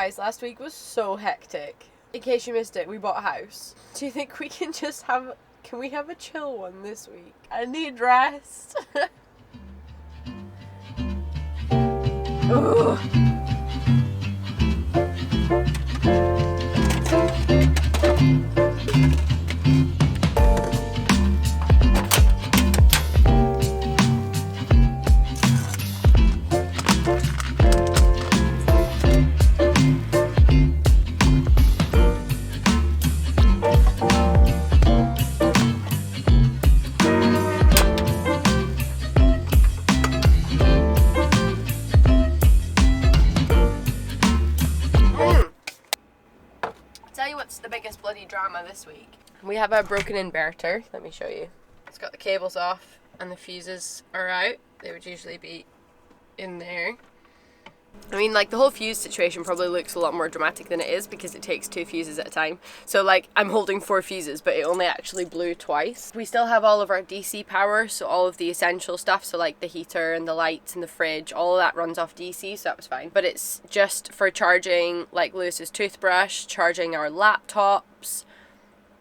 Guys, last week was so hectic. In case you missed it, we bought a house. Do you think we can just have... Can we have a chill one this week? I need rest. Ugh. The biggest bloody drama this week. We have a broken inverter. Let me show you. It's got the cables off and the fuses are out. They would usually be in there. I mean, like, the whole fuse situation probably looks a lot more dramatic than it is because it takes 2 fuses at a time. So, like, I'm holding 4 fuses, but it only actually blew twice. We still have all of our DC power, so all of the essential stuff, so like the heater and the lights and the fridge, all of that runs off DC, so that was fine. But it's just for charging, like, Lewis's toothbrush, charging our laptops.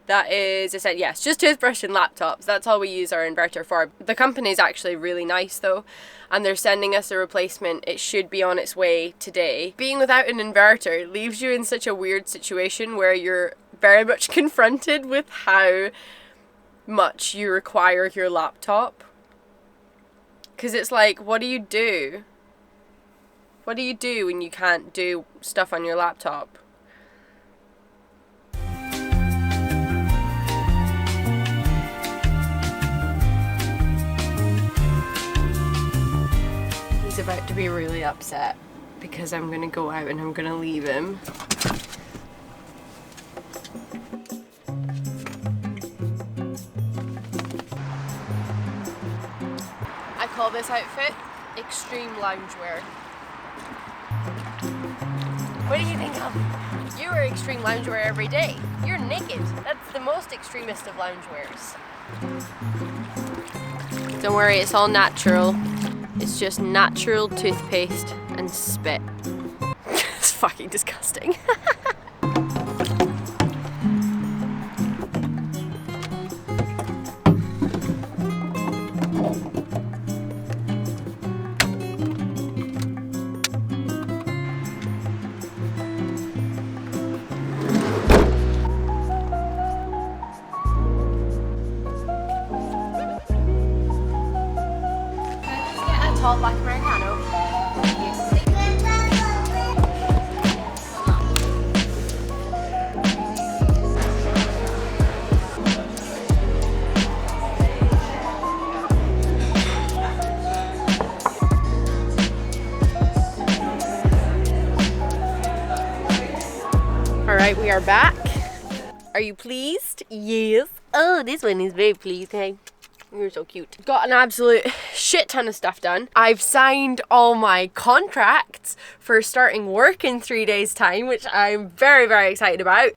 That is, yes, just toothbrush and laptops. That's all we use our inverter for. The company's actually really nice though, and they're sending us a replacement. It should be on its way today. Being without an inverter leaves you in such a weird situation where you're very much confronted with how much you require your laptop. Because it's like, what do you do? What do you do when you can't do stuff on your laptop? He's about to be really upset because I'm gonna go out and I'm gonna leave him. I call this outfit extreme loungewear. What do you think of? You wear extreme loungewear every day. You're naked. That's the most extremist of loungewears. Don't worry, it's all natural. It's just natural toothpaste and spit. It's fucking disgusting. Tall black Americano. Alright, we are back. Are you pleased? Yes. Oh, this one is very pleased, hey? You're so cute. Got an absolute shit ton of stuff done. I've signed all my contracts for starting work in 3 days' time, which I'm very, very excited about.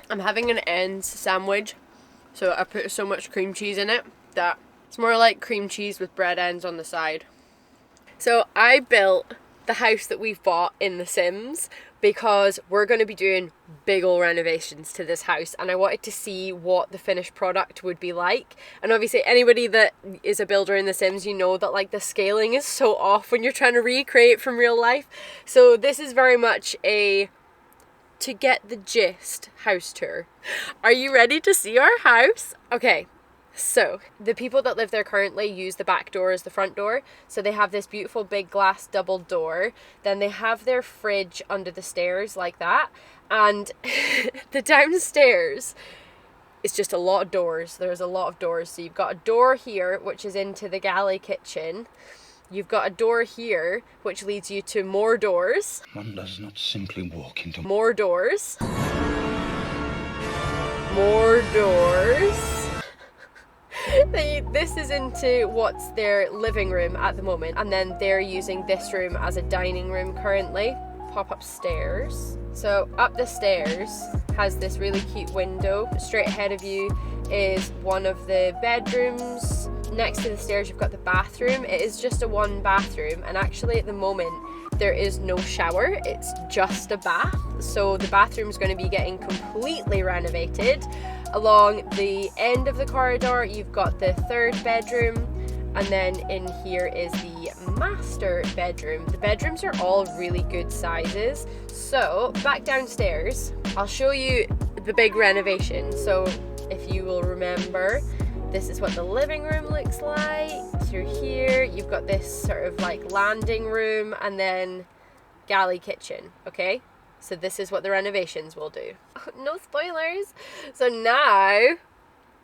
I'm having an ends sandwich, so I put so much cream cheese in it that it's more like cream cheese with bread ends on the side. So I built the house that we've bought in The Sims because we're going to be doing big ol' renovations to this house, and I wanted to see what the finished product would be like. And obviously anybody that is a builder in The Sims, you know that like the scaling is so off when you're trying to recreate from real life. So this is very much a to get the gist house tour. Are you ready to see our house? Okay. So, the people that live there currently use the back door as the front door. So they have this beautiful big glass double door. Then they have their fridge under the stairs like that. And the downstairs is just a lot of doors. There's a lot of doors. So you've got a door here, which is into the galley kitchen. You've got a door here, which leads you to more doors. One does not simply walk into... More doors. More doors. This is into what's their living room at the moment, and then they're using this room as a dining room currently. Pop upstairs. So up the stairs has this really cute window. Straight ahead of you is one of the bedrooms. Next to the stairs you've got the bathroom. It is just a one bathroom, and actually at the moment there is no shower, it's just a bath. So the bathroom is going to be getting completely renovated. Along the end of the corridor you've got the third bedroom, and then in here is the master bedroom. The bedrooms are all really good sizes. So back downstairs, I'll show you the big renovation. So if you will remember, this is what the living room looks like. Through here, you've got this sort of like landing room and then galley kitchen, okay? So this is what the renovations will do. No spoilers. So now,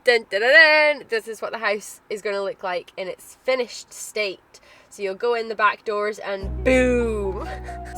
dun, dun, dun, dun, this is what the house is going to look like in its finished state. So you'll go in the back doors and boom.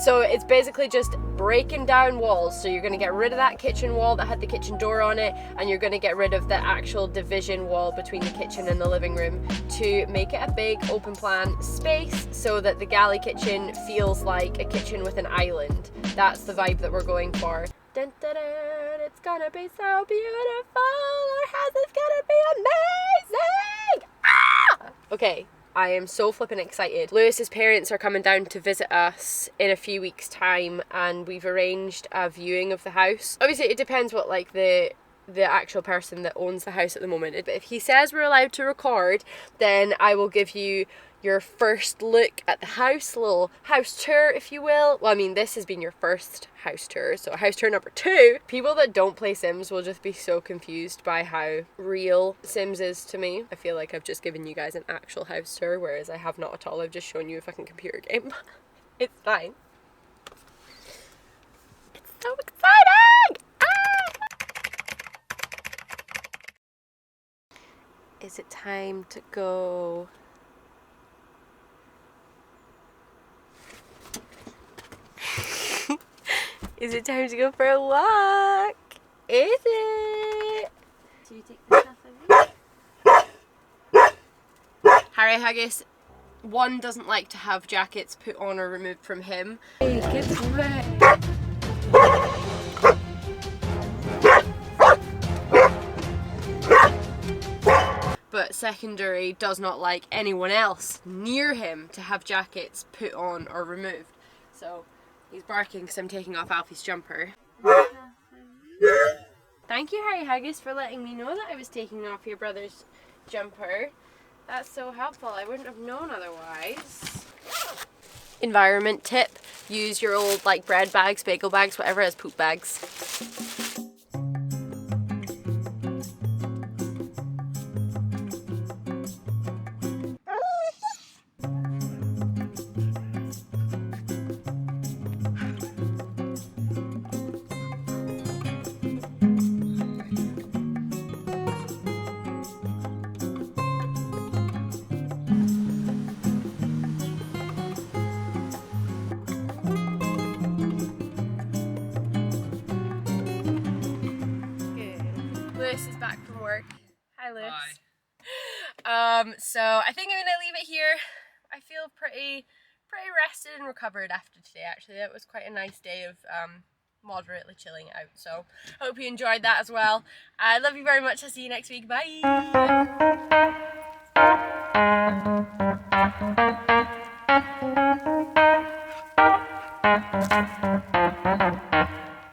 So it's basically just breaking down walls. So you're going to get rid of that kitchen wall that had the kitchen door on it, and you're going to get rid of the actual division wall between the kitchen and the living room to make it a big open plan space so that the galley kitchen feels like a kitchen with an island. That's the vibe that we're going for. Dun, dun, dun, it's gonna be so beautiful. Our house is gonna be amazing. Ah! Okay. I am so flippin' excited. Lewis's parents are coming down to visit us in a few weeks' time, and we've arranged a viewing of the house. Obviously it depends what like the actual person that owns the house at the moment. But if he says we're allowed to record, then I will give you your first look at the house, a little house tour if you will. Well, I mean, this has been your first house tour, so house tour number 2. People that don't play Sims will just be so confused by how real Sims is to me. I feel like I've just given you guys an actual house tour, whereas I have not at all. I've just shown you a fucking computer game. It's fine. It's so exciting! Ah! Is it time to go? Is it time to go for a walk? Is it? Do you take the stuff of Harry Haggis, one, doesn't like to have jackets put on or removed from him. Hey, get wet. But secondary does not like anyone else near him to have jackets put on or removed. So he's barking because I'm taking off Alfie's jumper. Thank you, Harry Haggis, for letting me know that I was taking off your brother's jumper. That's so helpful. I wouldn't have known otherwise. Environment tip. Use your old like bread bags, bagel bags, whatever as poop bags. Lewis is back from work. Hi, Lewis. Hi. So I think I'm gonna leave it here. I feel pretty rested and recovered after today. Actually, that was quite a nice day of moderately chilling out. So I hope you enjoyed that as well. I love you very much. I'll see you next week. Bye.